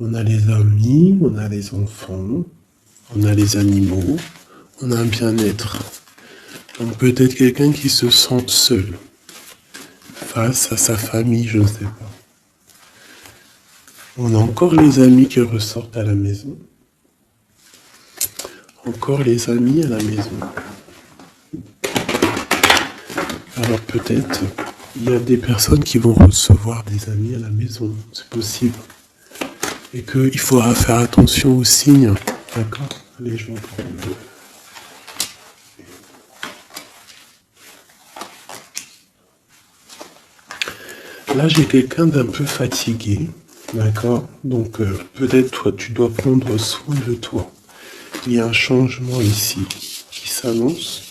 On a les amis, on a les enfants, on a les animaux, on a un bien-être. Donc peut-être quelqu'un qui se sent seul face à sa famille, je ne sais pas. On a encore les amis qui ressortent à la maison. Encore les amis à la maison. Alors peut-être il y a des personnes qui vont recevoir des amis à la maison, c'est possible. Et qu'il faudra faire attention aux signes. D'accord? Allez, je vais en prendre deux. Là, j'ai quelqu'un d'un peu fatigué. D'accord? Donc peut-être toi, tu dois prendre soin de toi. Il y a un changement ici qui s'annonce.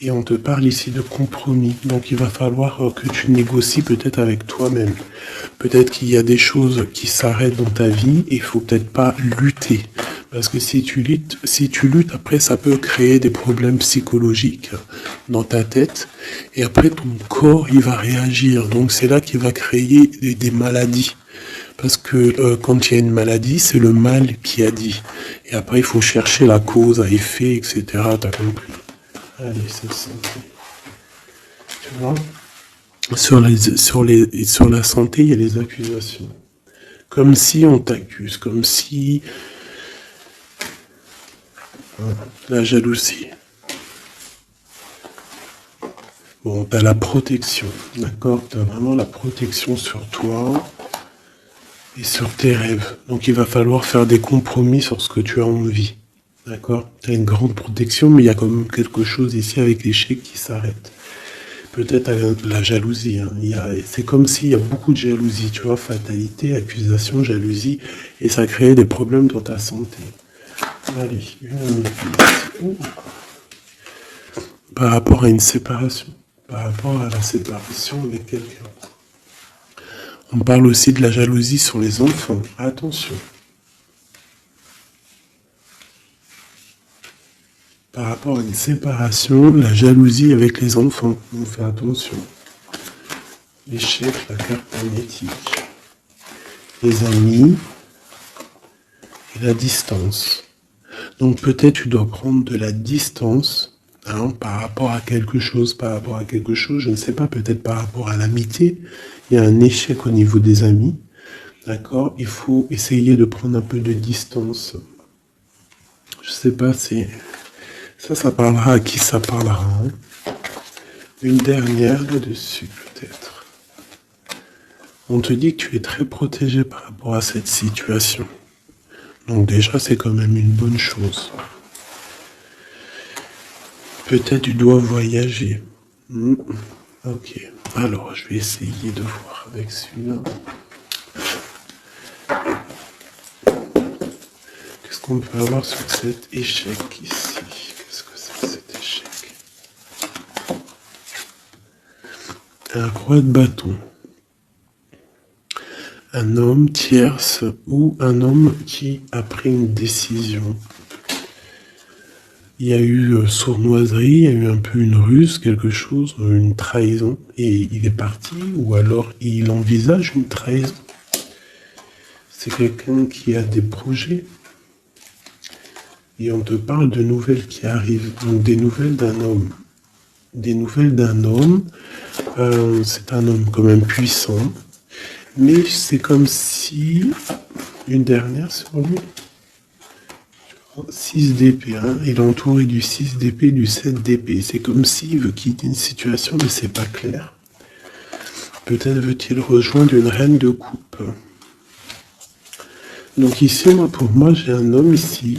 Et on te parle ici de compromis. Donc il va falloir que tu négocies peut-être avec toi-même. Peut-être qu'il y a des choses qui s'arrêtent dans ta vie et il faut peut-être pas lutter. Parce que si tu luttes, après ça peut créer des problèmes psychologiques dans ta tête. Et après ton corps, il va réagir. Donc c'est là qu'il va créer des maladies. Parce que quand il y a une maladie, c'est le mal qui a dit. Et après, il faut chercher la cause à effet, etc. T'as compris? Allez, c'est ça. Tu vois? Sur la santé, il y a les accusations. Comme si on t'accuse, comme si... La jalousie. Bon, t'as la protection, d'accord? T'as vraiment la protection sur toi et sur tes rêves. Donc il va falloir faire des compromis sur ce que tu as envie. D'accord? Tu as une grande protection, mais il y a quand même quelque chose ici avec l'échec qui s'arrête. Peut-être la jalousie. Hein. C'est comme s'il y a beaucoup de jalousie, tu vois, fatalité, accusation, jalousie, et ça crée des problèmes dans ta santé. Allez, par rapport à une séparation, par rapport à la séparation avec quelqu'un. On parle aussi de la jalousie sur les enfants. Attention. Par rapport à une séparation, la jalousie avec les enfants. On fait attention. L'échec, la carte magnétique. Les amis et la distance. Donc peut-être tu dois prendre de la distance par rapport à quelque chose, je ne sais pas, peut-être par rapport à l'amitié. Il y a un échec au niveau des amis. D'accord? Il faut essayer de prendre un peu de distance. Je sais pas, ça parlera à qui ça parlera. Hein. Une dernière là-dessus, peut-être. On te dit que tu es très protégé par rapport à cette situation. Donc déjà, c'est quand même une bonne chose. Peut-être tu dois voyager. Ok. Alors, je vais essayer de voir avec celui-là. Qu'est-ce qu'on peut avoir sur cet échec ici? Qu'est-ce que c'est cet échec? Un roi de bâton. Un homme tierce ou un homme qui a pris une décision. Il y a eu sournoiserie, il y a eu un peu une ruse, quelque chose, une trahison, et il est parti, ou alors il envisage une trahison. C'est quelqu'un qui a des projets, et on te parle de nouvelles qui arrivent, donc des nouvelles d'un homme. Des nouvelles d'un homme, c'est un homme quand même puissant, mais c'est comme si, une dernière sur lui, 6 d'épée, hein. Il est entouré du 6 d'épée, du 7 d'épée. C'est comme s'il veut quitter une situation, mais c'est pas clair. Peut-être veut-il rejoindre une reine de coupe. Donc ici, pour moi, j'ai un homme ici.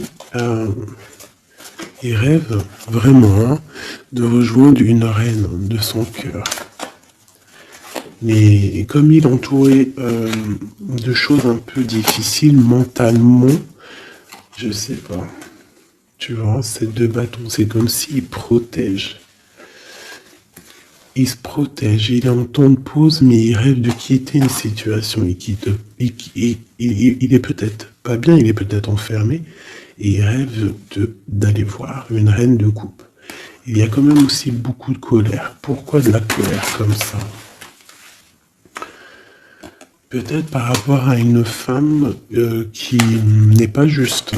Il rêve vraiment de rejoindre une reine de son cœur. Mais comme il est entouré de choses un peu difficiles mentalement, je sais pas. Tu vois, ces deux bâtons, c'est comme s'il protège. Il se protège, il est en temps de pause, mais il rêve de quitter une situation. Il est peut-être pas bien, il est peut-être enfermé, et il rêve d'aller voir une reine de coupe. Il y a quand même aussi beaucoup de colère. Pourquoi de la colère comme ça? Peut-être par rapport à une femme qui n'est pas juste.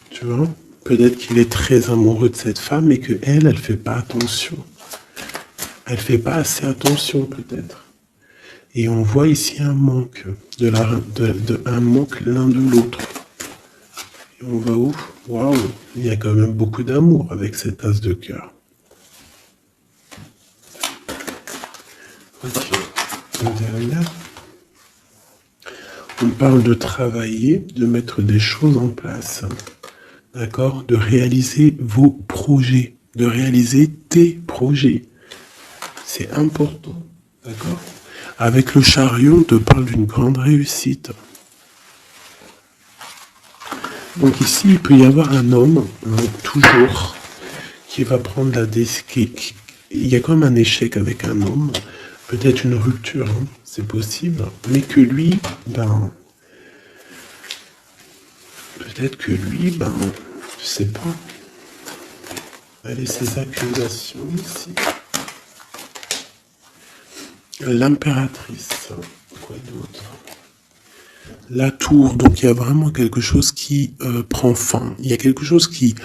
Tu vois? Peut-être qu'il est très amoureux de cette femme et que elle fait pas attention. Elle fait pas assez attention peut-être. Et on voit ici un manque, un manque l'un de l'autre. Et on va où? Waouh, il y a quand même beaucoup d'amour avec cette as de cœur. Ok, derrière, on parle de travailler, de mettre des choses en place, d'accord? De réaliser vos projets, de réaliser tes projets. C'est important, d'accord? Avec le chariot, on te parle d'une grande réussite. Donc ici, il peut y avoir un homme, toujours, qui va prendre la décision. Il y a comme un échec avec un homme, peut-être une rupture, hein, c'est possible, mais que lui, peut-être que lui, je sais pas. Allez, ces accusations ici. L'impératrice, quoi d'autre? La tour, donc il y a vraiment quelque chose qui prend fin. Il y a quelque chose qui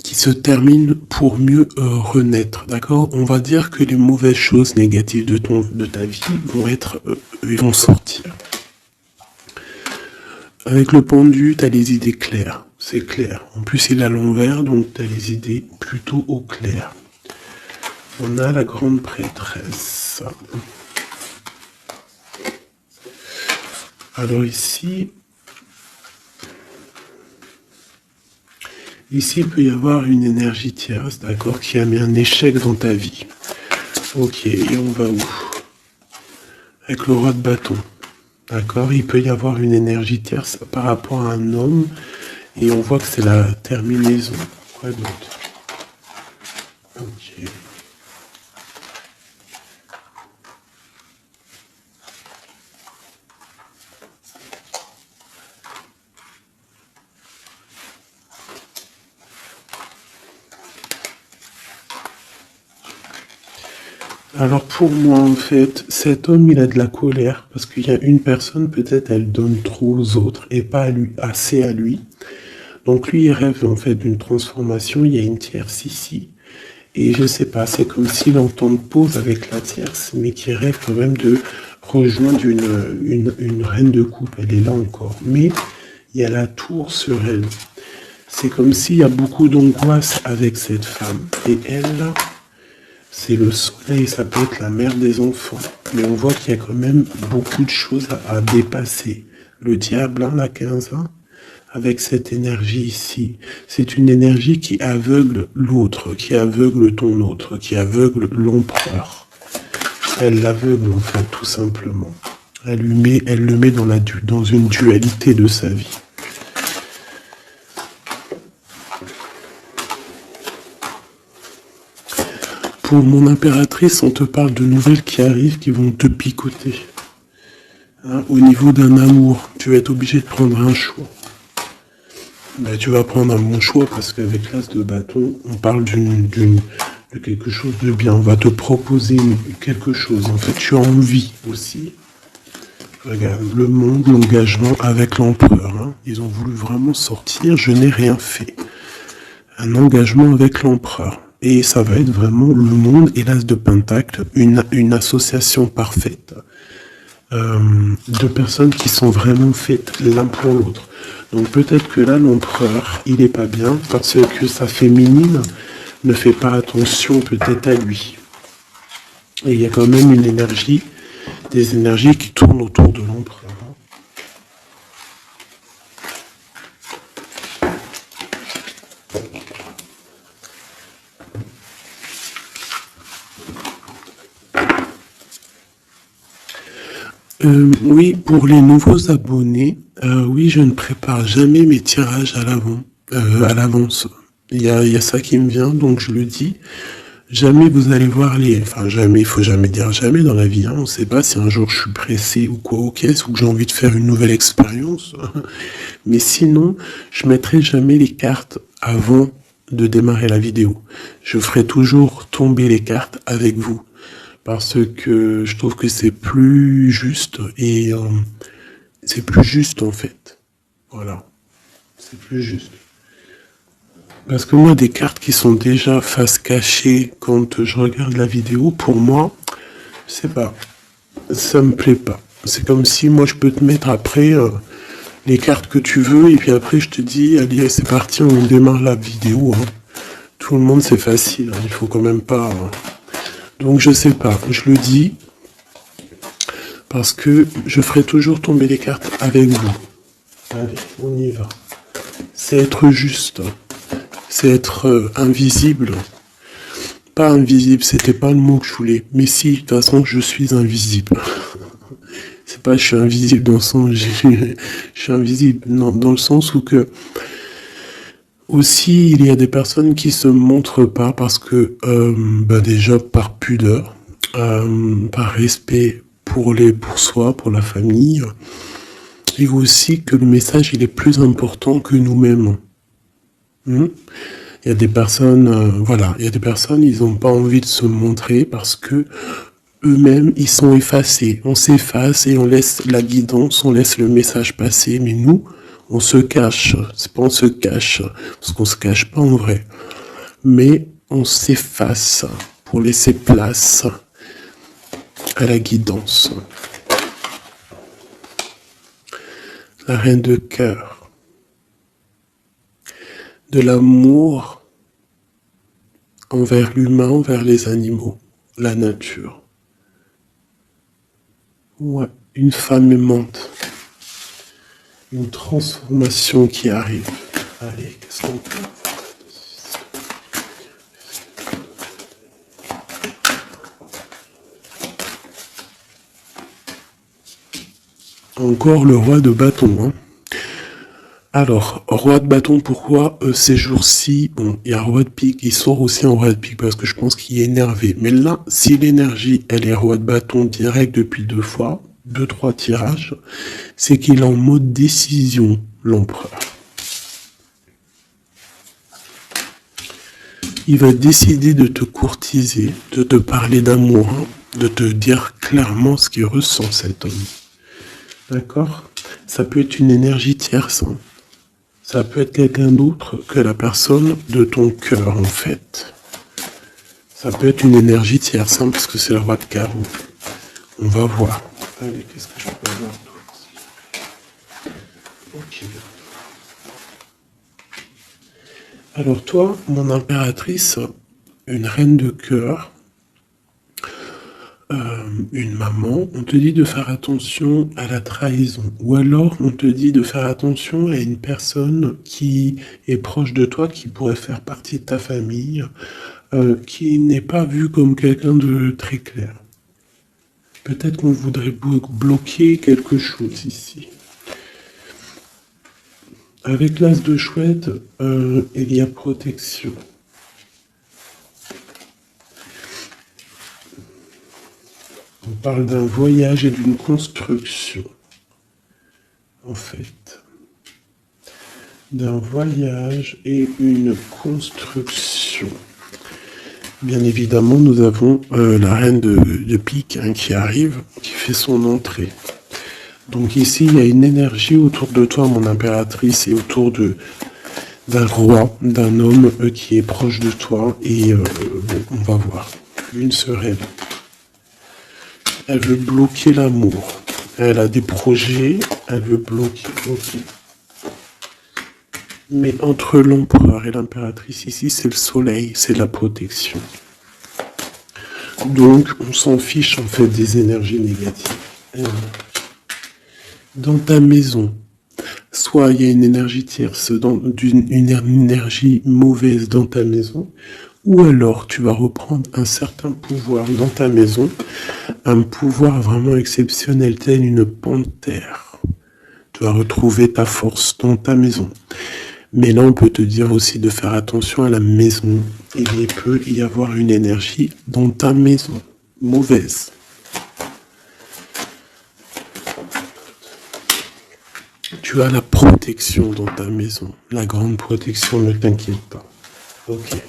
se termine pour mieux renaître, d'accord? On va dire que les mauvaises choses négatives de ta vie vont sortir. Avec le pendu, tu as les idées claires, c'est clair. En plus, il est à l'envers, donc tu as les idées plutôt au clair. On a la grande prêtresse. Alors ici, il peut y avoir une énergie tierce, d'accord, qui a mis un échec dans ta vie. Ok, et on va où? Avec le roi de bâton. D'accord, il peut y avoir une énergie tierce par rapport à un homme, et on voit que c'est la terminaison. Quoi d'autre? Ok. Alors pour moi, en fait, cet homme, il a de la colère parce qu'il y a une personne, peut-être, elle donne trop aux autres et pas assez à lui. Donc lui, il rêve en fait d'une transformation. Il y a une tierce ici. Et je sais pas, c'est comme s'il entend de pause avec la tierce, mais qui rêve quand même de rejoindre une reine de coupe. Elle est là encore. Mais il y a la tour sur elle. C'est comme s'il y a beaucoup d'angoisse avec cette femme. Et elle, c'est le soleil, ça peut être la mère des enfants. Mais on voit qu'il y a quand même beaucoup de choses à dépasser. Le diable, la 15, avec cette énergie ici. C'est une énergie qui aveugle l'autre, qui aveugle ton autre, qui aveugle l'empereur. Elle l'aveugle, en fait, tout simplement. Elle le met dans une dualité de sa vie. Pour mon impératrice, on te parle de nouvelles qui arrivent, qui vont te picoter. Hein, au niveau d'un amour, tu vas être obligé de prendre un choix. Ben, tu vas prendre un bon choix parce qu'avec l'as de bâton, on parle de quelque chose de bien. On va te proposer quelque chose. En fait, tu as envie aussi. Regarde, le monde, l'engagement avec l'empereur. Hein. Ils ont voulu vraiment sortir, je n'ai rien fait. Un engagement avec l'empereur. Et ça va être vraiment le monde et l'as de pentacle, une association parfaite de personnes qui sont vraiment faites l'un pour l'autre. Donc peut-être que là, l'empereur, il est pas bien parce que sa féminine ne fait pas attention peut-être à lui. Et il y a quand même une énergie, des énergies qui tournent autour de l'empereur. Oui, pour les nouveaux abonnés, oui, je ne prépare jamais mes tirages à l'avance. Il y a ça qui me vient, donc je le dis. Jamais vous allez voir enfin jamais, il faut jamais dire jamais dans la vie, hein. On ne sait pas si un jour je suis pressé ou quoi au caisse, ou que j'ai envie de faire une nouvelle expérience. Mais sinon, je mettrai jamais les cartes avant de démarrer la vidéo. Je ferai toujours tomber les cartes avec vous. parce que je trouve que c'est plus juste et c'est plus juste en fait. Voilà, c'est plus juste. Parce que moi, des cartes qui sont déjà face cachée quand je regarde la vidéo, pour moi, je sais pas, ça me plaît pas. C'est comme si moi je peux te mettre après les cartes que tu veux et puis après je te dis allez c'est parti on démarre la vidéo. Hein. Tout le monde c'est facile, hein. Il faut quand même pas. Hein. Donc je sais pas, je le dis parce que je ferai toujours tomber les cartes avec vous. Allez, on y va. C'est être juste, c'est être invisible. Pas invisible, c'était pas le mot que je voulais. Mais si, de toute façon, je suis invisible. C'est pas je suis invisible dans le sens je suis invisible, non, dans le sens où que aussi il y a des personnes qui se montrent pas parce que déjà par pudeur, par respect pour soi, pour la famille, et aussi que le message il est plus important que nous-mêmes. Il y a des personnes, il y a des personnes, ils n'ont pas envie de se montrer parce que eux-mêmes, ils sont effacés. On s'efface et on laisse la guidance, on laisse le message passer. Mais nous, on se cache. C'est pas on se cache, parce qu'on se cache pas en vrai. Mais on s'efface pour laisser place à la guidance. La reine de cœur. De l'amour envers l'humain, envers les animaux, la nature. Ouais, une femme aimante. Une transformation qui arrive. Allez, qu'est-ce qu'on peut voir? Encore le roi de bâton. Hein. Alors, roi de bâton, pourquoi ces jours-ci, bon, il y a roi de pique, il sort aussi en roi de pique parce que je pense qu'il est énervé. Mais là, si l'énergie, elle est roi de bâton direct depuis 2 fois, 2-3 tirages, c'est qu'il est en mode décision, l'empereur. Il va décider de te courtiser, de te parler d'amour, hein, de te dire clairement ce qu'il ressent cet homme. D'accord? Ça peut être une énergie tierce. Hein. Ça peut être quelqu'un d'autre que la personne de ton cœur, en fait. Ça peut être une énergie tierce, hein, parce que c'est le roi de carreau. On va voir. Allez, qu'est-ce que je peux avoir d'autre? Ok. Alors toi, mon impératrice, une reine de cœur, une maman, on te dit de faire attention à la trahison. Ou alors, on te dit de faire attention à une personne qui est proche de toi, qui pourrait faire partie de ta famille, qui n'est pas vue comme quelqu'un de très clair. Peut-être qu'on voudrait bloquer quelque chose ici. Avec l'as de chouette, il y a protection. On parle d'un voyage et d'une construction, en fait. D'un voyage et une construction. Bien évidemment, nous avons la reine de pique hein, qui arrive, qui fait son entrée. Donc ici, il y a une énergie autour de toi, mon impératrice, et autour d'un roi, d'un homme qui est proche de toi. Et bon, on va voir. Une sereine. Elle veut bloquer l'amour. Elle a des projets, elle veut bloquer. Okay. Mais entre l'empereur et l'impératrice, ici, c'est le soleil, c'est la protection. Donc, on s'en fiche, en fait, des énergies négatives. Dans ta maison, soit il y a une énergie tierce, une énergie mauvaise dans ta maison, ou alors tu vas reprendre un certain pouvoir dans ta maison, un pouvoir vraiment exceptionnel, tel une panthère. Tu vas retrouver ta force dans ta maison. Mais là, on peut te dire aussi de faire attention à la maison. Il peut y avoir une énergie dans ta maison, mauvaise. Tu as la protection dans ta maison. La grande protection, ne t'inquiète pas. Ok.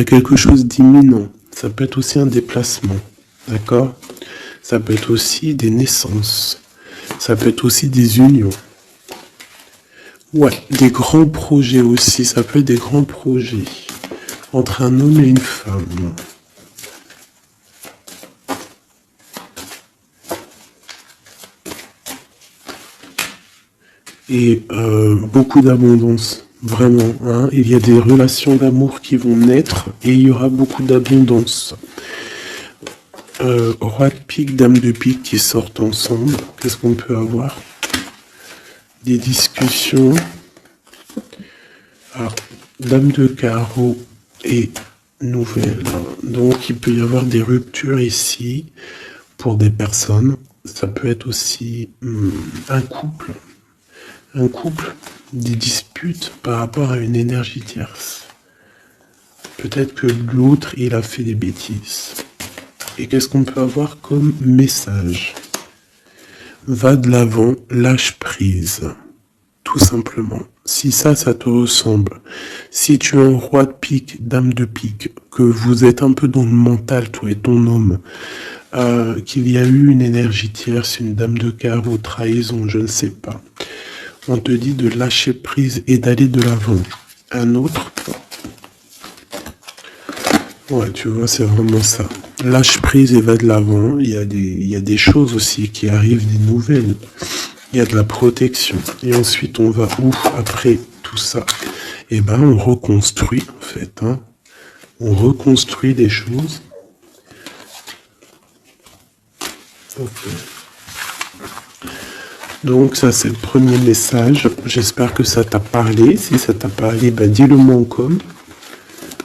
Quelque chose d'imminent. Ça peut être aussi un déplacement. D'accord? Ça peut être aussi des naissances. Ça peut être aussi des unions. Ouais, des grands projets aussi. Ça peut être des grands projets entre un homme et une femme. Et beaucoup d'abondance, vraiment. Hein. Il y a des relations d'amour qui vont naître et il y aura beaucoup d'abondance. Roi de pique, dame de pique qui sortent ensemble. Qu'est-ce qu'on peut avoir? Des discussions. Alors, dame de carreau et nouvelle. Donc, il peut y avoir des ruptures ici pour des personnes. Ça peut être aussi un couple. Un couple, des disputes par rapport à une énergie tierce. Peut-être que l'autre, il a fait des bêtises. Et qu'est-ce qu'on peut avoir comme message? Va de l'avant, lâche prise. Tout simplement. Si ça te ressemble, si tu es un roi de pique, dame de pique, que vous êtes un peu dans le mental, toi et ton homme, qu'il y a eu une énergie tierce, une dame de carreau, trahison, je ne sais pas. On te dit de lâcher prise et d'aller de l'avant. Un autre. Ouais, tu vois, c'est vraiment ça. Lâche prise et va de l'avant. Il y a des choses aussi qui arrivent, des nouvelles. Il y a de la protection. Et ensuite, on va où après tout ça? Eh ben, on reconstruit, en fait. Hein. On reconstruit des choses. Ok. Donc ça c'est le premier message, j'espère que ça t'a parlé, si ça t'a parlé, ben dis-le moi en com,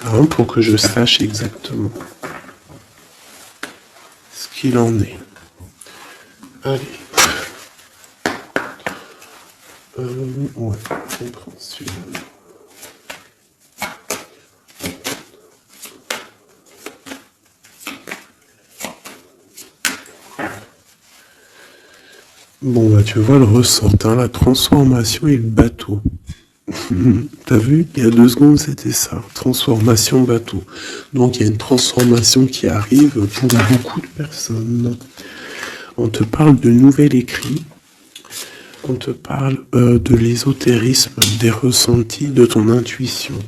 hein, pour que je sache exactement ce qu'il en est. Allez. Ouais, on prend celui-là. Bon, bah tu vois le ressort, hein, la transformation et le bateau. T'as vu? Il y a 2 secondes, c'était ça. Transformation bateau. Donc il y a une transformation qui arrive pour beaucoup de personnes. On te parle de nouvel écrit. On te parle de l'ésotérisme, des ressentis, de ton intuition.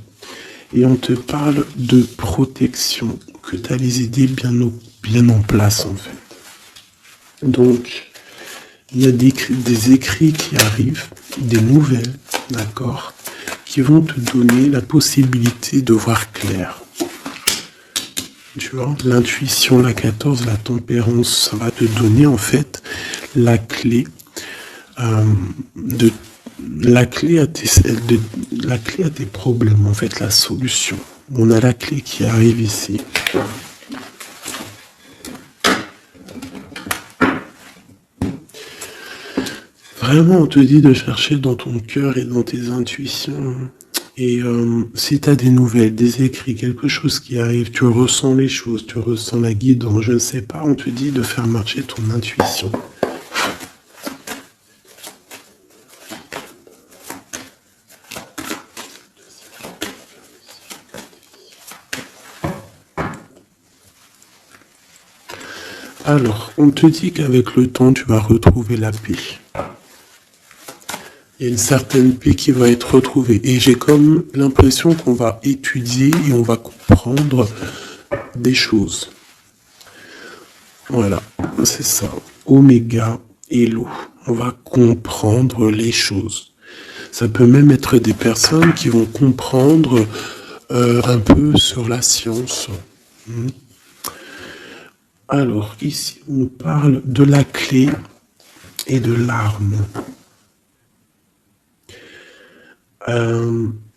Et on te parle de protection, que tu as les idées bien en place en fait. Donc, il y a des écrits qui arrivent, des nouvelles, d'accord, qui vont te donner la possibilité de voir clair. Tu vois, l'intuition, la 14, la tempérance, ça va te donner en fait la clé la clé à tes problèmes, en fait, la solution. On a la clé qui arrive ici. Vraiment, on te dit de chercher dans ton cœur et dans tes intuitions. Et si tu as des nouvelles, des écrits, quelque chose qui arrive, tu ressens les choses, tu ressens la guidance, je ne sais pas, on te dit de faire marcher ton intuition. Alors, on te dit qu'avec le temps, tu vas retrouver la paix. Il y a une certaine paix qui va être retrouvée. Et j'ai comme l'impression qu'on va étudier et on va comprendre des choses. Voilà, c'est ça. Oméga et l'eau. On va comprendre les choses. Ça peut même être des personnes qui vont comprendre un peu sur la science. Alors, ici, on nous parle de la clé et de l'arme.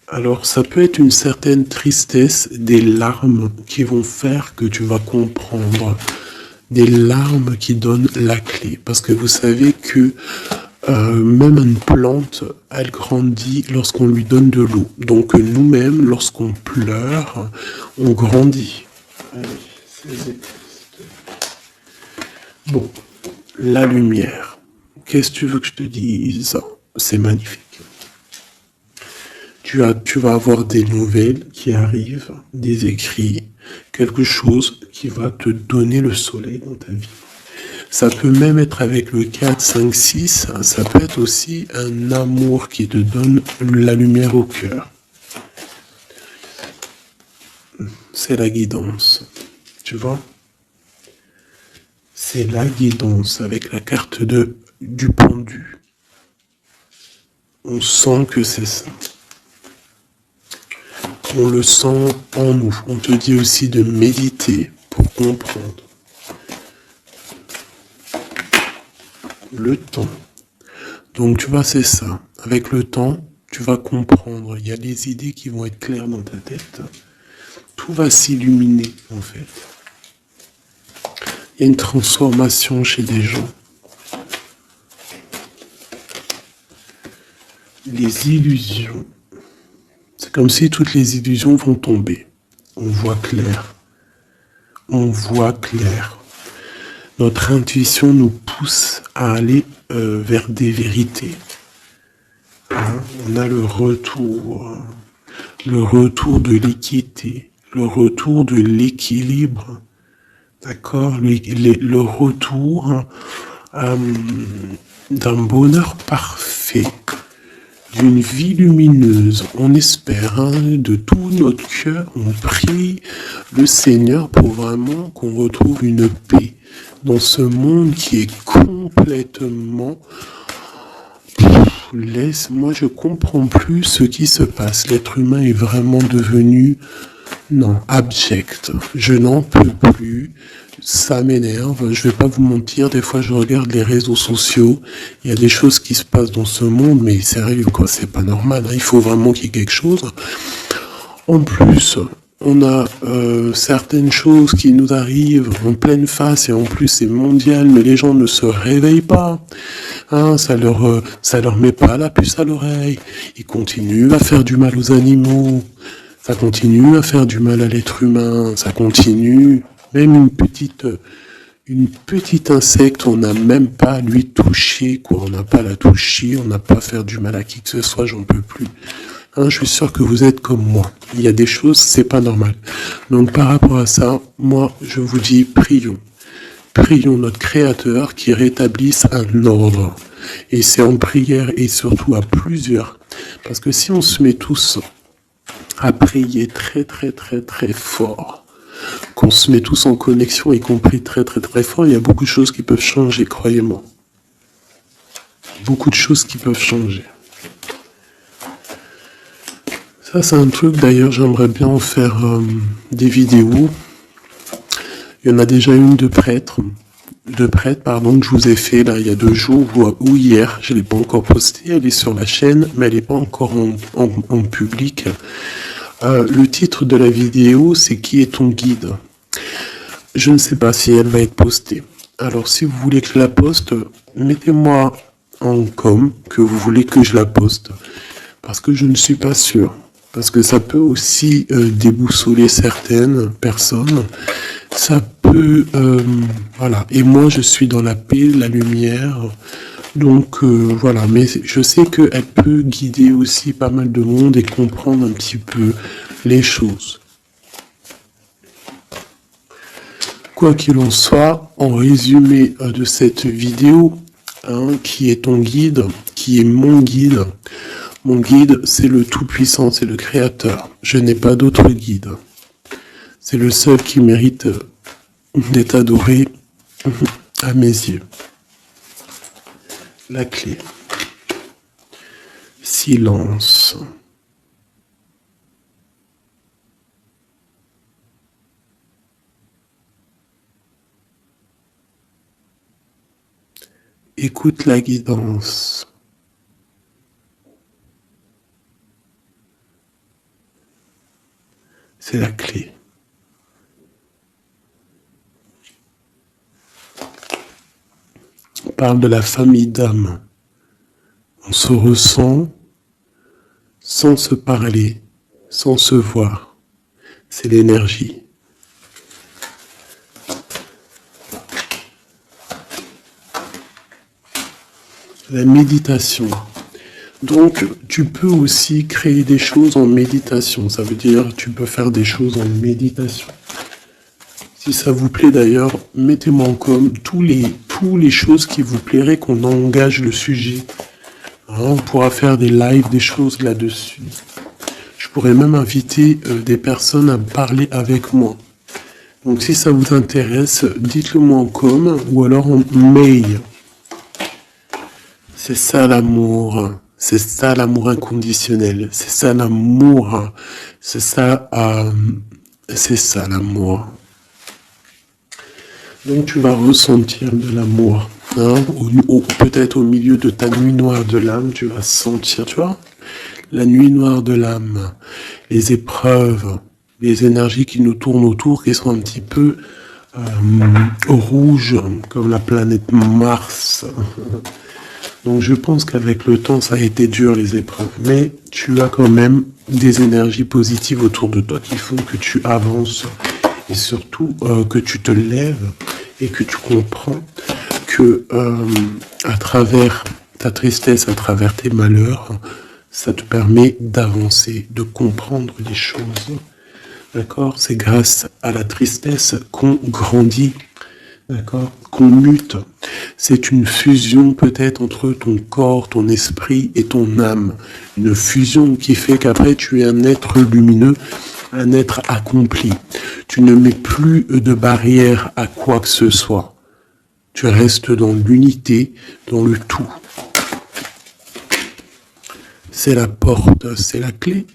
Alors, ça peut être une certaine tristesse, des larmes qui vont faire que tu vas comprendre. Des larmes qui donnent la clé. Parce que vous savez que même une plante, elle grandit lorsqu'on lui donne de l'eau. Donc, nous-mêmes, lorsqu'on pleure, on grandit. Allez, bon, la lumière. Qu'est-ce que tu veux que je te dise? C'est magnifique. Tu vas avoir des nouvelles qui arrivent, des écrits, quelque chose qui va te donner le soleil dans ta vie. Ça peut même être avec le 4, 5, 6, ça peut être aussi un amour qui te donne la lumière au cœur. C'est la guidance, tu vois? C'est la guidance avec la carte du pendu. On sent que c'est ça. On le sent en nous. On te dit aussi de méditer pour comprendre. Le temps. Donc tu vois, c'est ça. Avec le temps, tu vas comprendre. Il y a des idées qui vont être claires dans ta tête. Tout va s'illuminer, en fait. Il y a une transformation chez des gens. Les illusions. C'est comme si toutes les illusions vont tomber. On voit clair. On voit clair. Notre intuition nous pousse à aller vers des vérités. Hein? On a le retour de l'équité, le retour de l'équilibre, d'accord, le retour d'un bonheur parfait, d'une vie lumineuse. On espère, hein, de tout notre cœur, on prie le Seigneur pour vraiment qu'on retrouve une paix dans ce monde qui est complètement... Moi je comprends plus ce qui se passe. L'être humain est vraiment devenu, non, abject. Je n'en peux plus. Ça m'énerve. Je vais pas vous mentir. Des fois, je regarde les réseaux sociaux. Il y a des choses qui se passent dans ce monde, mais sérieux, quoi. C'est pas normal. Hein. Il faut vraiment qu'il y ait quelque chose. En plus, on a certaines choses qui nous arrivent en pleine face et en plus c'est mondial, mais les gens ne se réveillent pas. Hein, ça leur met pas la puce à l'oreille. Ils continuent à faire du mal aux animaux. Ça continue à faire du mal à l'être humain. Ça continue. Même une petite insecte, on n'a même pas à lui toucher, quoi. On n'a pas à la toucher, on n'a pas à faire du mal à qui que ce soit, j'en peux plus. Hein, je suis sûr que vous êtes comme moi. Il y a des choses, c'est pas normal. Donc par rapport à ça, moi, je vous dis, prions. Prions notre Créateur qui rétablisse un ordre. Et c'est en prière et surtout à plusieurs. Parce que si on se met tous à prier très très très très fort, qu'on se met tous en connexion et qu'on prie très très très fort, il y a beaucoup de choses qui peuvent changer, croyez-moi. Beaucoup de choses qui peuvent changer. Ça, c'est un truc, d'ailleurs, j'aimerais bien en faire des vidéos. Il y en a déjà une de prêtre, pardon, que je vous ai fait là il y a 2 jours ou hier. Je l'ai pas encore postée, elle est sur la chaîne, mais elle n'est pas encore en public. Le titre de la vidéo, c'est Qui est ton guide? Je ne sais pas si elle va être postée. Alors, si vous voulez que je la poste, mettez-moi en com que vous voulez que je la poste. Parce que je ne suis pas sûr. Parce que ça peut aussi déboussoler certaines personnes. Ça peut... voilà. Et moi, je suis dans la paix, la lumière. Donc, voilà. Mais je sais qu'elle peut guider aussi pas mal de monde et comprendre un petit peu les choses. Quoi qu'il en soit, en résumé de cette vidéo, hein, qui est ton guide, qui est mon guide, c'est le Tout-Puissant, c'est le Créateur. Je n'ai pas d'autre guide. C'est le seul qui mérite d'être adoré à mes yeux. La clé. Silence. Écoute la guidance. C'est la clé. On parle de la famille d'âme. On se ressent sans se parler, sans se voir. C'est l'énergie. la méditation. Donc, tu peux aussi créer des choses en méditation. Ça veut dire, tu peux faire des choses en méditation. Si ça vous plaît d'ailleurs, mettez-moi en com tous les choses qui vous plairaient qu'on engage le sujet. Hein, on pourra faire des lives, des choses là-dessus. Je pourrais même inviter des personnes à parler avec moi. Donc si ça vous intéresse, dites-le moi en com ou alors en mail. C'est ça l'amour. C'est ça l'amour inconditionnel. C'est ça l'amour. C'est ça l'amour. Donc tu vas ressentir de l'amour. Hein, peut-être au milieu de ta nuit noire de l'âme, tu vas sentir, tu vois, la nuit noire de l'âme, les épreuves, les énergies qui nous tournent autour, qui sont un petit peu rouges, comme la planète Mars. Donc je pense qu'avec le temps, ça a été dur les épreuves. Mais tu as quand même des énergies positives autour de toi qui font que tu avances et surtout que tu te lèves et que tu comprends que à travers ta tristesse, à travers tes malheurs, ça te permet d'avancer, de comprendre les choses. D'accord? C'est grâce à la tristesse qu'on grandit. D'accord? Qu'on mute. C'est une fusion peut-être entre ton corps, ton esprit et ton âme. Une fusion qui fait qu'après tu es un être lumineux, un être accompli. Tu ne mets plus de barrière à quoi que ce soit. Tu restes dans l'unité, dans le tout. C'est la porte, c'est la clé.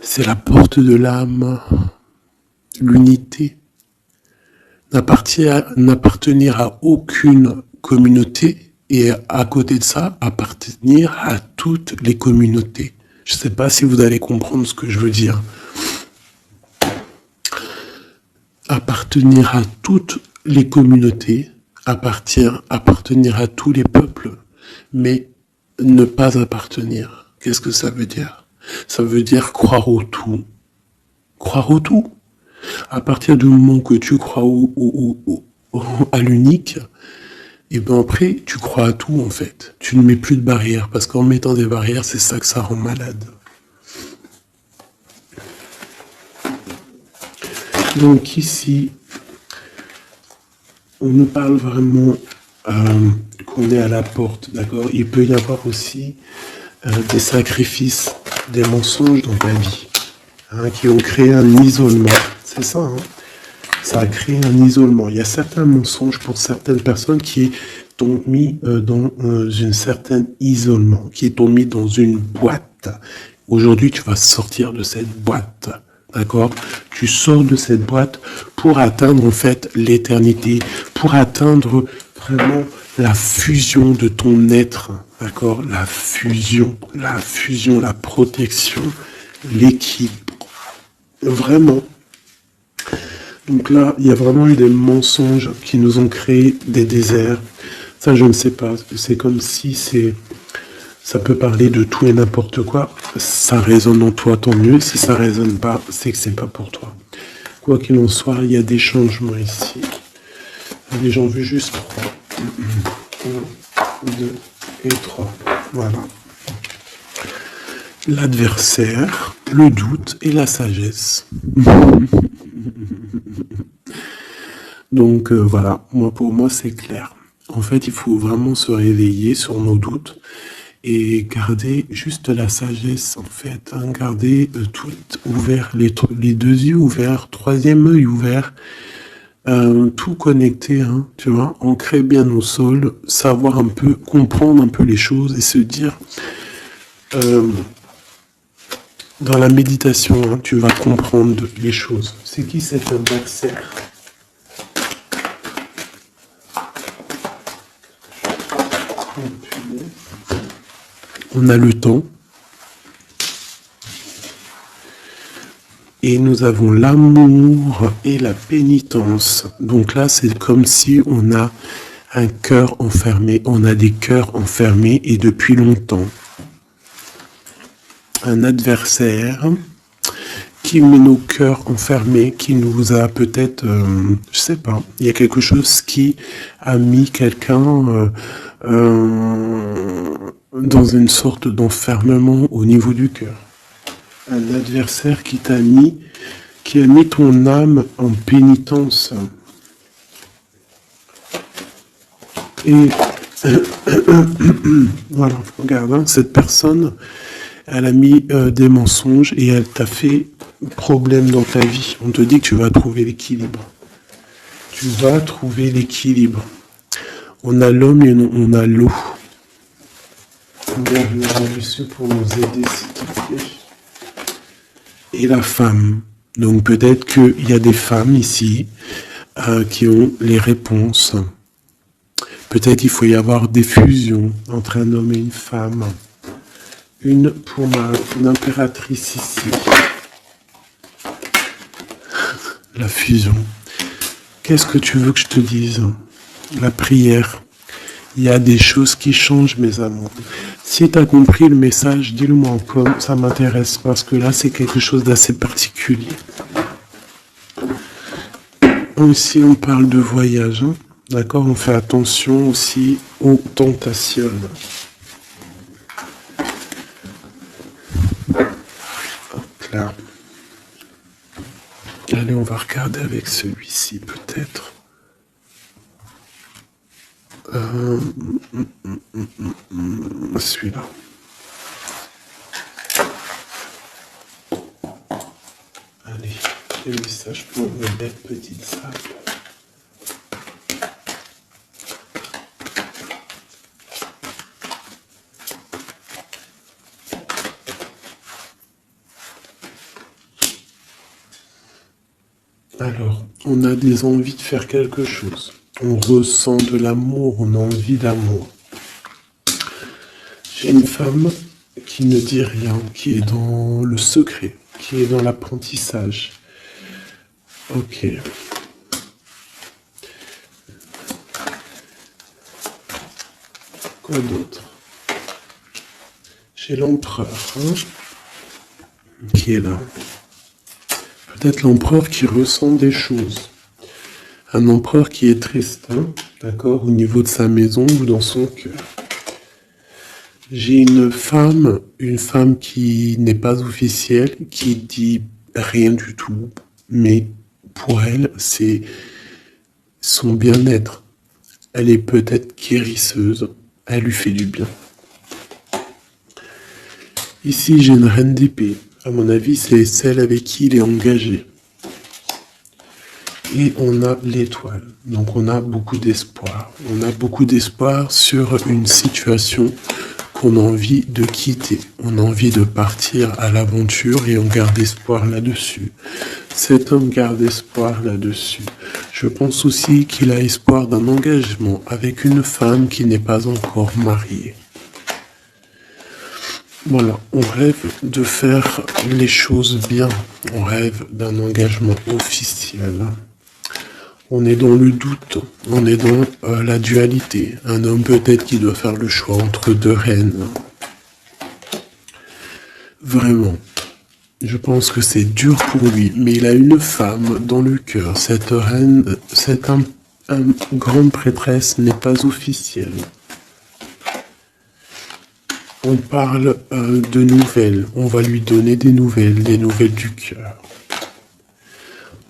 C'est la porte de l'âme. L'unité. N'appartenir à aucune communauté et à côté de ça, appartenir à toutes les communautés. Je ne sais pas si vous allez comprendre ce que je veux dire. Appartenir à toutes les communautés, appartenir à tous les peuples, mais ne pas appartenir. Qu'est-ce que ça veut dire? Ça veut dire croire au tout. Croire au tout. À partir du moment que tu crois à l'unique, et bien après, tu crois à tout en fait. Tu ne mets plus de barrières, parce qu'en mettant des barrières, c'est ça que ça rend malade. Donc ici, on nous parle vraiment qu'on est à la porte, d'accord? Il peut y avoir aussi des sacrifices, des mensonges dans ta vie, hein, qui ont créé un isolement. C'est ça, hein. Ça a créé un isolement. Il y a certains mensonges pour certaines personnes qui t'ont mis dans un certain isolement, qui t'ont mis dans une boîte. Aujourd'hui, tu vas sortir de cette boîte, d'accord? Tu sors de cette boîte pour atteindre en fait l'éternité, pour atteindre vraiment la fusion de ton être, d'accord? La fusion, la protection, l'équilibre. Vraiment. Donc là, il y a vraiment eu des mensonges qui nous ont créé des déserts. Ça, je ne sais pas. C'est comme si ça peut parler de tout et n'importe quoi. Ça résonne en toi, tant mieux. Si ça résonne pas, c'est que c'est pas pour toi. Quoi qu'il en soit, il y a des changements ici. Allez, j'en veux juste 3. 1, 2 et 3. Voilà. L'adversaire, le doute et la sagesse. Donc voilà, pour moi c'est clair. En fait, il faut vraiment se réveiller sur nos doutes et garder juste la sagesse en fait. Hein, garder tout ouvert, les deux yeux ouverts, troisième œil ouvert, tout connecté, hein, tu vois, ancrer bien nos sols, savoir un peu, comprendre un peu les choses et se dire... dans la méditation, hein, tu vas comprendre les choses. C'est qui cet adversaire? On a le temps. Et nous avons l'amour et la pénitence. Donc là, c'est comme si on a un cœur enfermé. On a des cœurs enfermés et depuis longtemps. Un adversaire qui met nos cœurs enfermés, qui nous a peut-être, je sais pas, il y a quelque chose qui a mis quelqu'un dans une sorte d'enfermement au niveau du cœur. Un adversaire qui a mis ton âme en pénitence. Et voilà, regarde, hein, cette personne, elle a mis des mensonges et elle t'a fait problème dans ta vie. On te dit que tu vas trouver l'équilibre. Tu vas trouver l'équilibre. On a l'homme et on a l'eau. Regarde, monsieur, pour nous aider, s'il te plaît. Et la femme. Donc peut-être qu'il y a des femmes ici qui ont les réponses. Peut-être il faut y avoir des fusions entre un homme et une femme. Une pour l'impératrice ici. La fusion. Qu'est-ce que tu veux que je te dise? La prière. Il y a des choses qui changent, mes amours. Si tu as compris le message, dis-le-moi en com, ça m'intéresse, parce que là, c'est quelque chose d'assez particulier. Ici, on parle de voyage, hein. D'accord? On fait attention aussi aux tentations. Hop là. Allez, on va regarder avec celui-ci, peut-être. Celui-là. Allez, le message pour une belle petite sable. Alors, on a des envies de faire quelque chose. On ressent de l'amour, on a envie d'amour. J'ai une femme qui ne dit rien, qui est dans le secret, qui est dans l'apprentissage. Ok. Quoi d'autre? J'ai l'empereur, hein, qui est là. Peut-être l'empereur qui ressent des choses. Un empereur qui est triste, hein, d'accord, au niveau de sa maison ou dans son cœur. J'ai une femme qui n'est pas officielle, qui dit rien du tout, mais pour elle, c'est son bien-être. Elle est peut-être guérisseuse, elle lui fait du bien. Ici, j'ai une reine d'épée. À mon avis, c'est celle avec qui il est engagé. Et on a l'étoile. Donc on a beaucoup d'espoir. On a beaucoup d'espoir sur une situation qu'on a envie de quitter. On a envie de partir à l'aventure et on garde espoir là-dessus. Cet homme garde espoir là-dessus. Je pense aussi qu'il a espoir d'un engagement avec une femme qui n'est pas encore mariée. Voilà, on rêve de faire les choses bien. On rêve d'un engagement officiel. On est dans le doute, on est dans la dualité. Un homme peut-être qui doit faire le choix entre deux reines. Vraiment, je pense que c'est dur pour lui, mais il a une femme dans le cœur. Cette reine, cette grande prêtresse n'est pas officielle. On parle de nouvelles, on va lui donner des nouvelles du cœur.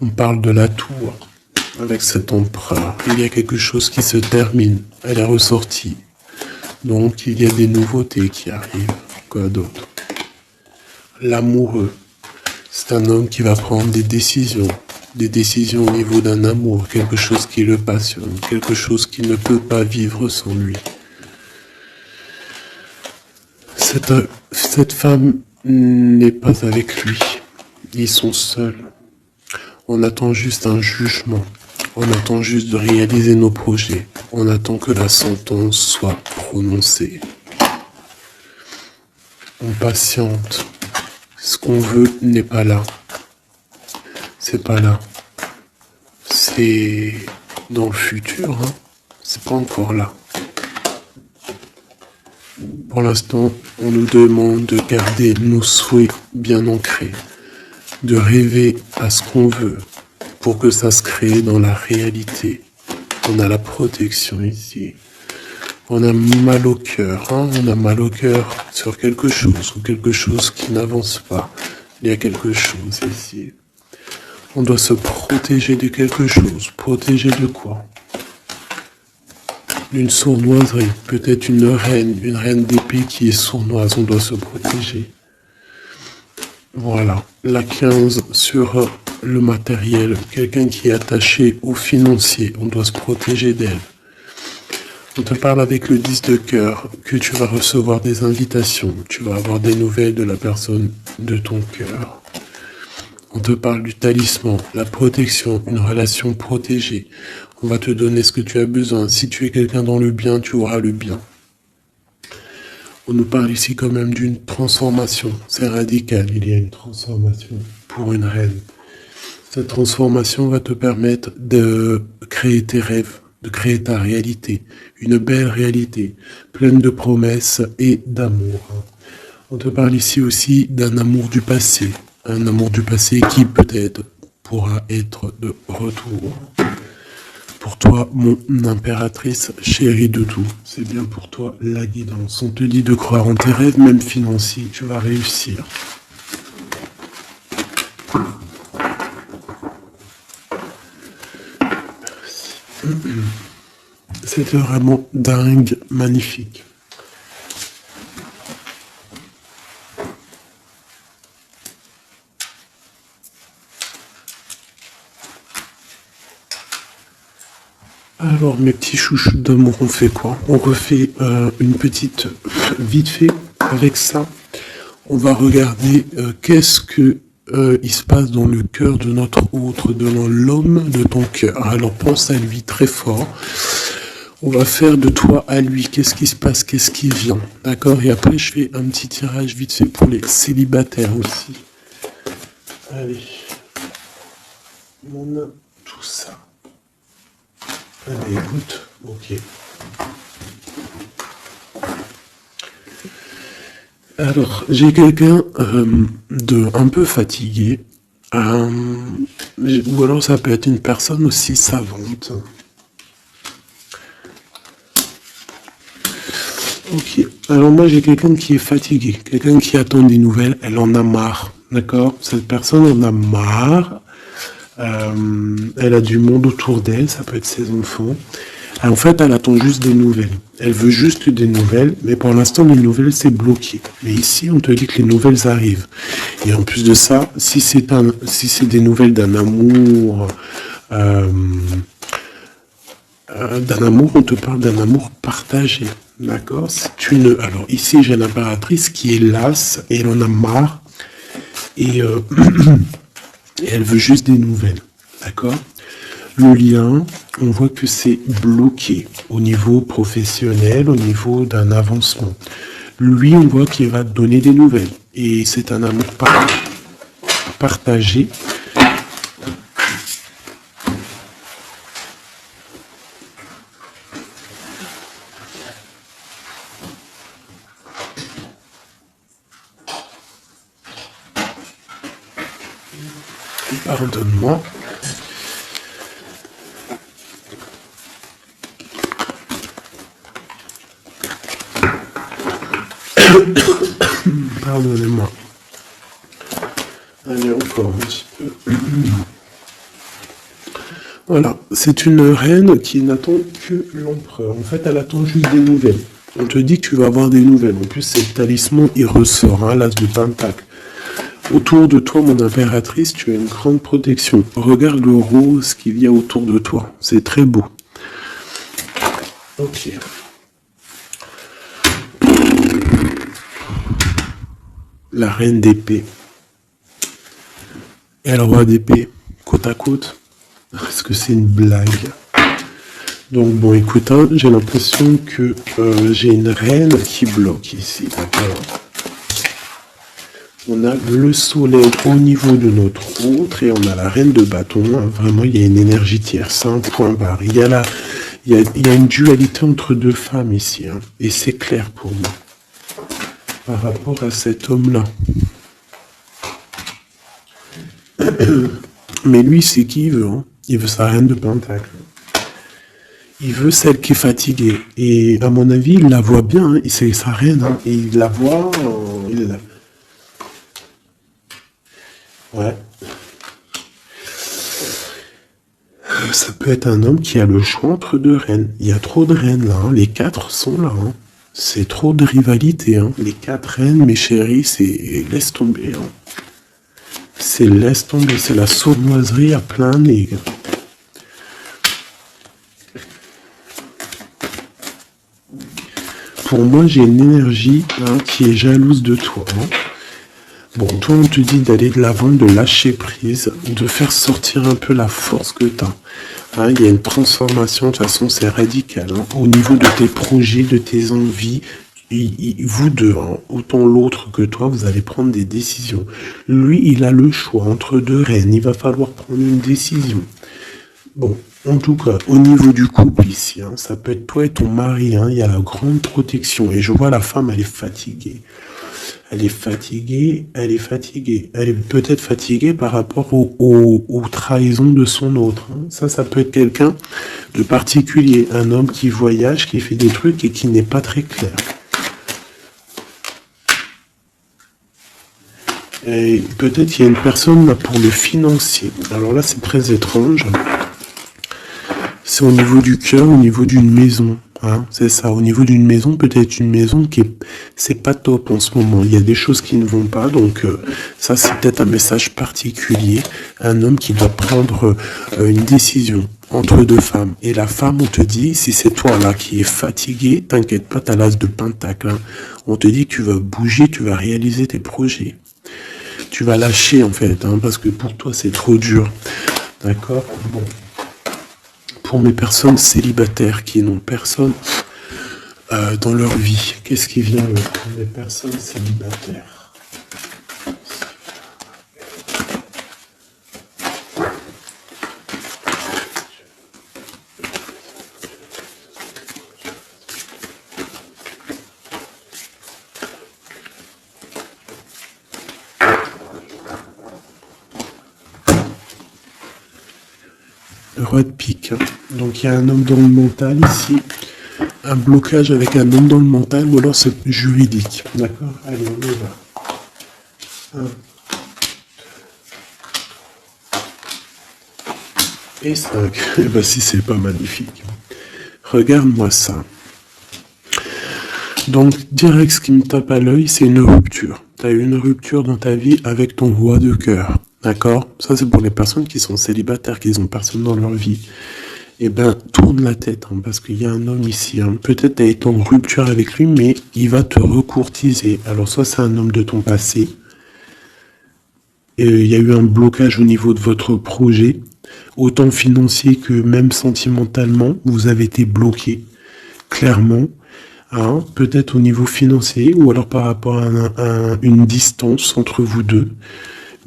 On parle de la tour. Avec cet empereur, il y a quelque chose qui se termine. Elle est ressortie. Donc, il y a des nouveautés qui arrivent. Quoi d'autre? L'amoureux. C'est un homme qui va prendre des décisions. Des décisions au niveau d'un amour. Quelque chose qui le passionne. Quelque chose qui ne peut pas vivre sans lui. Cette femme n'est pas avec lui. Ils sont seuls. On attend juste un jugement. On attend juste de réaliser nos projets. On attend que la sentence soit prononcée. On patiente. Ce qu'on veut n'est pas là. C'est pas là. C'est dans le futur, hein. C'est pas encore là. Pour l'instant, on nous demande de garder nos souhaits bien ancrés. De rêver à ce qu'on veut. Pour que ça se crée dans la réalité. On a la protection ici. On a mal au cœur, hein, on a mal au cœur sur quelque chose, ou quelque chose qui n'avance pas. Il y a quelque chose ici. On doit se protéger de quelque chose. Protéger de quoi? D'une sournoiserie, peut-être une reine d'épée qui est sournoise, on doit se protéger. Voilà, la 15 sur le matériel, quelqu'un qui est attaché au financier, on doit se protéger d'elle. On te parle avec le 10 de cœur, que tu vas recevoir des invitations, tu vas avoir des nouvelles de la personne de ton cœur. On te parle du talisman, la protection, une relation protégée. On va te donner ce que tu as besoin. Si tu es quelqu'un dans le bien, tu auras le bien. On nous parle ici quand même d'une transformation. C'est radical, il y a une transformation pour une reine. Cette transformation va te permettre de créer tes rêves, de créer ta réalité. Une belle réalité, pleine de promesses et d'amour. On te parle ici aussi d'un amour du passé. Un amour du passé qui peut-être pourra être de retour. Pour toi, mon impératrice chérie de tout, c'est bien pour toi la guidance. On te dit de croire en tes rêves, même financiers, tu vas réussir. Merci. C'était vraiment dingue, magnifique. Alors mes petits chouchous d'amour, on fait quoi? On refait une petite vite fait avec ça. On va regarder qu'est-ce que il se passe dans le cœur de notre autre, de l'homme de ton cœur. Alors pense à lui très fort. On va faire de toi à lui. Qu'est-ce qui se passe? Qu'est-ce qui vient? D'accord? Et après je fais un petit tirage vite fait pour les célibataires aussi. Allez. On a tout ça. Allez, écoute, ok. Alors, j'ai quelqu'un de un peu fatigué, ou alors ça peut être une personne aussi savante. Ok, alors moi j'ai quelqu'un qui est fatigué, quelqu'un qui attend des nouvelles, elle en a marre, d'accord? Cette personne en a marre. Elle a du monde autour d'elle, ça peut être ses enfants. En fait, elle attend juste des nouvelles. Elle veut juste des nouvelles, mais pour l'instant, les nouvelles, c'est bloqué. Mais ici, on te dit que les nouvelles arrivent. Et en plus de ça, si c'est des nouvelles d'un amour, on te parle d'un amour partagé. D'accord? Alors ici, j'ai l'impératrice qui est lasse et elle en a marre. Et elle veut juste des nouvelles, d'accord? Le lien, on voit que c'est bloqué au niveau professionnel, au niveau d'un avancement. Lui, on voit qu'il va te donner des nouvelles. Et c'est un amour partagé. Pardonne-moi. Pardonnez-moi. Allez, encore un petit peu. Voilà, c'est une reine qui n'attend que l'empereur. En fait, elle attend juste des nouvelles. On te dit que tu vas avoir des nouvelles. En plus, c'est le talisman, il ressort, hein, l'as de pentacle. Autour de toi, mon impératrice, tu as une grande protection. Regarde le rose qu'il y a autour de toi. C'est très beau. Ok. La reine d'épée. Et le roi d'épée, côte à côte. Est-ce que c'est une blague? Donc bon, écoute, hein, j'ai l'impression que j'ai une reine qui bloque ici, d'accord? On a le soleil au niveau de notre autre et on a la reine de bâton. Hein. Vraiment, il y a une énergie tierce, un point barre. Il y a une dualité entre deux femmes ici. Hein, et c'est clair pour moi. Par rapport à cet homme-là. Mais lui, c'est qui il veut. Hein. Il veut sa reine de pentacle. Il veut celle qui est fatiguée. Et à mon avis, il la voit bien, hein. C'est sa reine, hein. Et il la voit, ouais. Ça peut être un homme qui a le choix entre deux reines. Il y a trop de reines là, hein. Les quatre sont là, hein. C'est trop de rivalité, hein. Les quatre reines, mes chéris, c'est laisse tomber, hein. C'est laisse tomber, c'est la sournoiserie à plein nez. Pour moi, j'ai une énergie, hein, qui est jalouse de toi, hein. Bon, toi, on te dit d'aller de l'avant, de lâcher prise, de faire sortir un peu la force que tu as. Hein, il y a une transformation, de toute façon, c'est radical. Hein, au niveau de tes projets, de tes envies, vous deux, hein, autant l'autre que toi, vous allez prendre des décisions. Lui, il a le choix entre deux reines. Il va falloir prendre une décision. Bon, en tout cas, au niveau du couple ici, hein, ça peut être toi et ton mari. Hein, il y a la grande protection. Et je vois la femme, elle est fatiguée. Elle est fatiguée, elle est fatiguée. Elle est peut-être fatiguée par rapport aux trahisons de son autre. Hein. Ça peut être quelqu'un de particulier. Un homme qui voyage, qui fait des trucs et qui n'est pas très clair. Et peut-être qu'il y a une personne là pour le financier. Alors là, c'est très étrange. C'est au niveau du cœur, au niveau d'une maison. Hein, c'est ça, au niveau d'une maison, peut-être une maison qui est, c'est pas top en ce moment. Il y a des choses qui ne vont pas, donc ça c'est peut-être un message particulier. Un homme qui doit prendre une décision entre deux femmes. Et la femme, on te dit, si c'est toi là qui es fatigué, t'inquiète pas, t'as l'as de pentacle. Hein. On te dit que tu vas bouger, tu vas réaliser tes projets. Tu vas lâcher en fait, hein, parce que pour toi c'est trop dur. D'accord ? Bon. Pour mes personnes célibataires qui n'ont personne dans leur vie, qu'est-ce qui vient pour mes personnes célibataires? Le roi de pique. Donc il y a un homme dans le mental ici. Un blocage avec un homme dans le mental ou alors c'est juridique. D'accord? Allez, on y va. 1 et 5. Eh ben si c'est pas magnifique. Regarde-moi ça. Donc direct ce qui me tape à l'œil, c'est une rupture. Tu as eu une rupture dans ta vie avec ton roi de cœur. D'accord? Ça c'est pour les personnes qui sont célibataires, qui n'ont personne dans leur vie. Eh ben, tourne la tête, hein, parce qu'il y a un homme ici. Hein. Peut-être tu as été en rupture avec lui, mais il va te recourtiser. Alors, soit c'est un homme de ton passé, et il y a eu un blocage au niveau de votre projet, autant financier que même sentimentalement, vous avez été bloqué, clairement. Hein, peut-être au niveau financier, ou alors par rapport à une distance entre vous deux.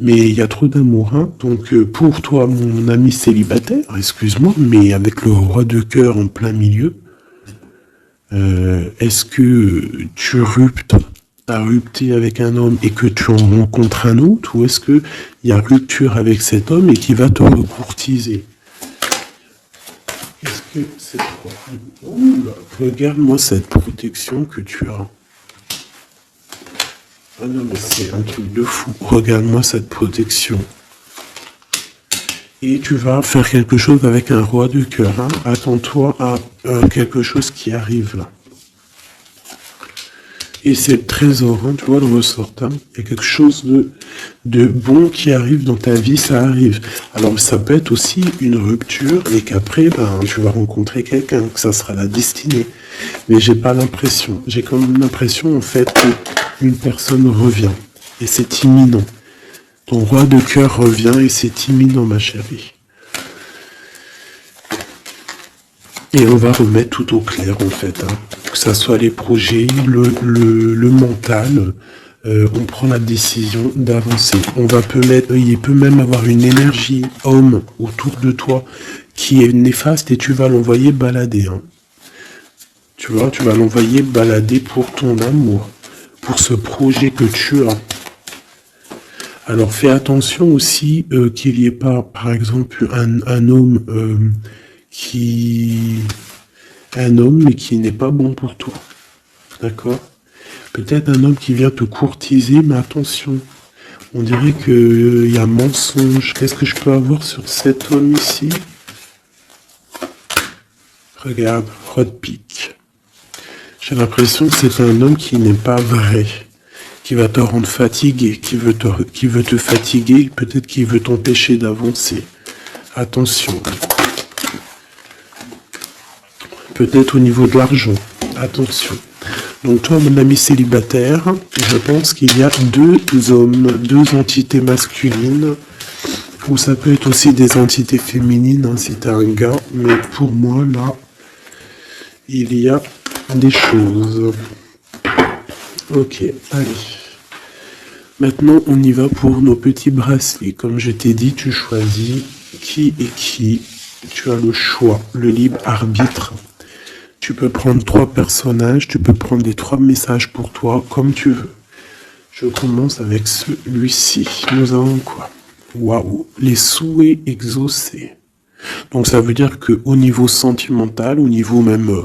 Mais il y a trop d'amour, hein. Donc pour toi, mon ami célibataire, excuse-moi, mais avec le roi de cœur en plein milieu, est-ce que t'as rupté avec un homme et que tu en rencontres un autre, ou est-ce que il y a rupture avec cet homme et qui va te recourtiser? Qu'est-ce que c'est quoi? Ouh là, regarde-moi cette protection que tu as. Ah non, mais c'est un truc de fou. Regarde-moi cette protection. Et tu vas faire quelque chose avec un roi de cœur. Hein. Attends-toi à quelque chose qui arrive là. Et c'est le trésor, hein, tu vois, le ressort. Hein. Il y a quelque chose de bon qui arrive dans ta vie, ça arrive. Alors ça peut être aussi une rupture et qu'après, ben, tu vas rencontrer quelqu'un, que ça sera la destinée. Mais j'ai pas l'impression. J'ai quand même l'impression, en fait, qu'une personne revient. Et c'est imminent. Ton roi de cœur revient et c'est imminent, ma chérie. Et on va remettre tout au clair, en fait. Hein. Que ça soit les projets, le mental, on prend la décision d'avancer. Il peut même avoir une énergie homme autour de toi qui est néfaste et tu vas l'envoyer balader. Hein. Tu vois, tu vas l'envoyer balader pour ton amour, pour ce projet que tu as. Alors fais attention aussi qu'il n'y ait pas, par exemple, un homme qui Un homme, mais qui n'est pas bon pour toi. D'accord? Peut-être un homme qui vient te courtiser, mais attention. On dirait qu'il y a mensonge. Qu'est-ce que je peux avoir sur cet homme ici? Regarde, Rod Pick. J'ai l'impression que c'est un homme qui n'est pas vrai, qui va te rendre fatigué, qui veut te fatiguer, peut-être qu'il veut t'empêcher d'avancer. Attention. Peut-être au niveau de l'argent. Attention. Donc toi, mon ami célibataire, je pense qu'il y a deux hommes, deux entités masculines, ou ça peut être aussi des entités féminines, hein, si t'es un gars, mais pour moi, là, il y a des choses. Ok, allez. Maintenant, on y va pour nos petits bracelets. Comme je t'ai dit, tu choisis qui est qui. Tu as le choix, le libre arbitre. Tu peux prendre 3 personnages, tu peux prendre les 3 messages pour toi, comme tu veux. Je commence avec celui-ci. Nous avons quoi? Waouh, les souhaits exaucés. Donc ça veut dire que au niveau sentimental, au niveau même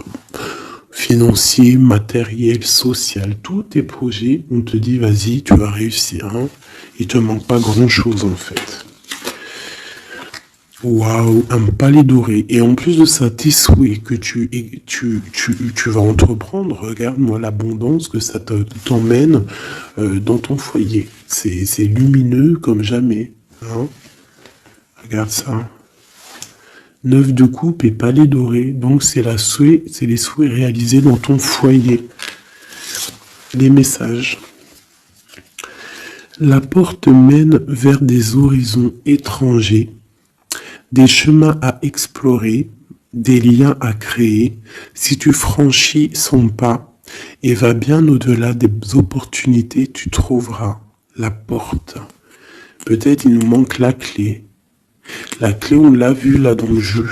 financier, matériel, social, tous tes projets, on te dit vas-y, tu vas réussir. Hein. Il te manque pas grand-chose en fait. Waouh, un palais doré. Et en plus de ça, tes souhaits que tu vas entreprendre, regarde-moi l'abondance que ça t'emmène dans ton foyer. C'est lumineux comme jamais. Hein. Regarde ça. 9 de coupe et palais doré. Donc c'est les souhaits réalisés dans ton foyer. Les messages. La porte mène vers des horizons étrangers. Des chemins à explorer, des liens à créer, si tu franchis son pas et vas bien au-delà des opportunités, tu trouveras la porte. Peut-être il nous manque la clé. La clé, on l'a vu là dans le jeu.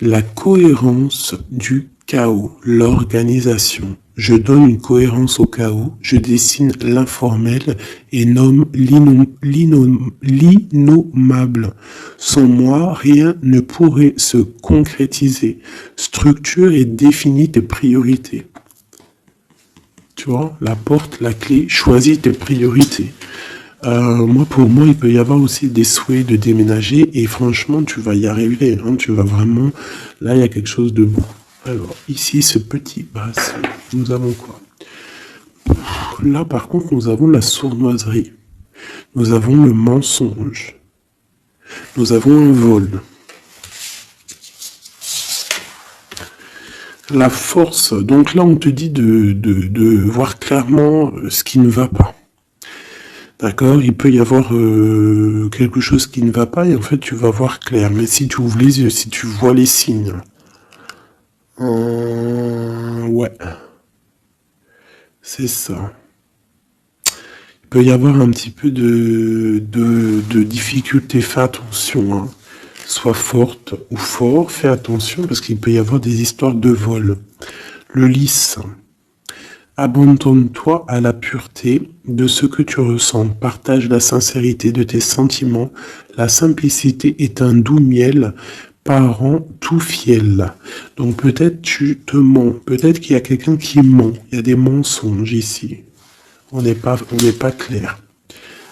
La cohérence du chaos, l'organisation. Je donne une cohérence au chaos, je dessine l'informel et nomme l'innommable. Sans moi, rien ne pourrait se concrétiser. Structure et définis tes priorités. Tu vois, la porte, la clé, choisis tes priorités. Pour moi, il peut y avoir aussi des souhaits de déménager et franchement, tu vas y arriver. Hein, tu vas vraiment... Là, il y a quelque chose de bon. Alors, ici, ce petit bracelet, nous avons quoi? Là, par contre, nous avons la sournoiserie. Nous avons le mensonge. Nous avons un vol. La force. Donc là, on te dit de voir clairement ce qui ne va pas. D'accord? Il peut y avoir quelque chose qui ne va pas et en fait, tu vas voir clair. Mais si tu ouvres les yeux, si tu vois les signes... ouais. C'est ça. Il peut y avoir un petit peu de difficulté. Fais attention. Hein. Sois forte ou fort. Fais attention parce qu'il peut y avoir des histoires de vol. Le lys. Abandonne-toi à la pureté de ce que tu ressens. Partage la sincérité de tes sentiments. La simplicité est un doux miel. Parent tout fiel. Donc peut-être tu te mens, peut-être qu'il y a quelqu'un qui ment, il y a des mensonges ici. On n'est pas clair.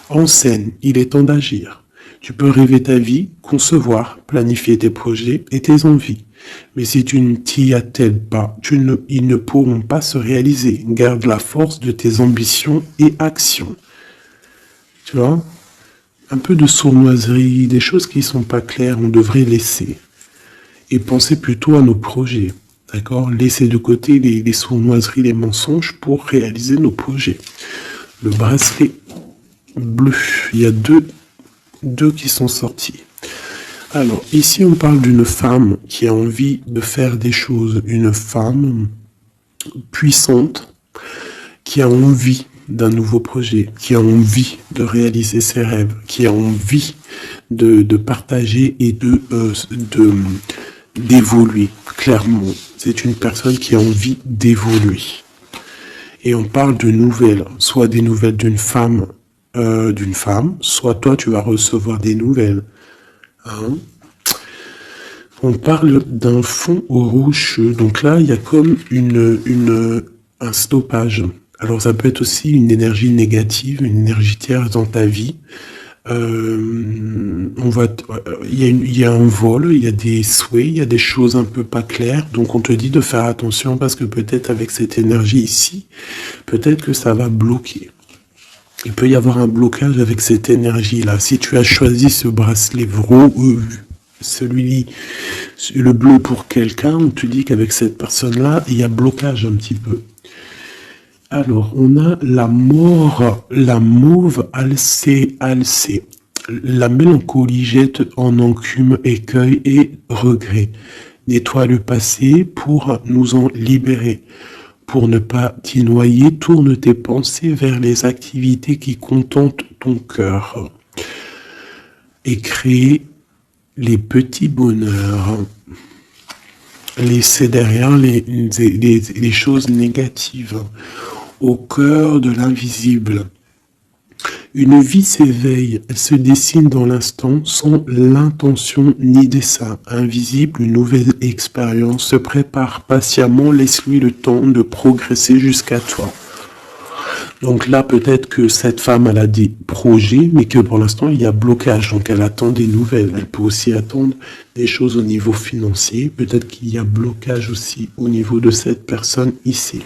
En scène, il est temps d'agir. Tu peux rêver ta vie, concevoir, planifier tes projets et tes envies. Mais si tu ne t'y attelles pas, ils ne pourront pas se réaliser. Garde la force de tes ambitions et actions. Tu vois ? Un peu de sournoiserie, des choses qui ne sont pas claires, on devrait laisser. Et penser plutôt à nos projets, d'accord? Laisser de côté les sournoiseries, les mensonges pour réaliser nos projets. Le bracelet bleu, il y a deux qui sont sortis. Alors, ici, on parle d'une femme qui a envie de faire des choses. Une femme puissante qui a envie d'un nouveau projet, qui a envie de réaliser ses rêves, qui a envie de partager et d'évoluer, clairement. C'est une personne qui a envie d'évoluer. Et on parle de nouvelles, soit des nouvelles d'une femme, soit toi tu vas recevoir des nouvelles. Hein? On parle d'un fond rocheux. Donc là, il y a comme un stoppage. Alors ça peut être aussi une énergie négative, une énergie tierce dans ta vie. Il y a un vol, il y a des souhaits, il y a des choses un peu pas claires. Donc on te dit de faire attention parce que peut-être avec cette énergie ici, peut-être que ça va bloquer. Il peut y avoir un blocage avec cette énergie-là. Si tu as choisi ce bracelet celui, le bleu pour quelqu'un, on te dit qu'avec cette personne-là, il y a blocage un petit peu. Alors, on a la mort, la mauve alcée. La mélancolie jette en enclume, écueil et regret. Nettoie le passé pour nous en libérer. Pour ne pas t'y noyer, tourne tes pensées vers les activités qui contentent ton cœur. Et crée les petits bonheurs. Laissez derrière les choses négatives. Au cœur de l'invisible. Une vie s'éveille, elle se dessine dans l'instant sans l'intention ni dessein. Invisible, une nouvelle expérience se prépare patiemment, laisse-lui le temps de progresser jusqu'à toi. Donc là, peut-être que cette femme, elle a des projets, mais que pour l'instant, il y a blocage. Donc elle attend des nouvelles. Elle peut aussi attendre des choses au niveau financier. Peut-être qu'il y a blocage aussi au niveau de cette personne ici.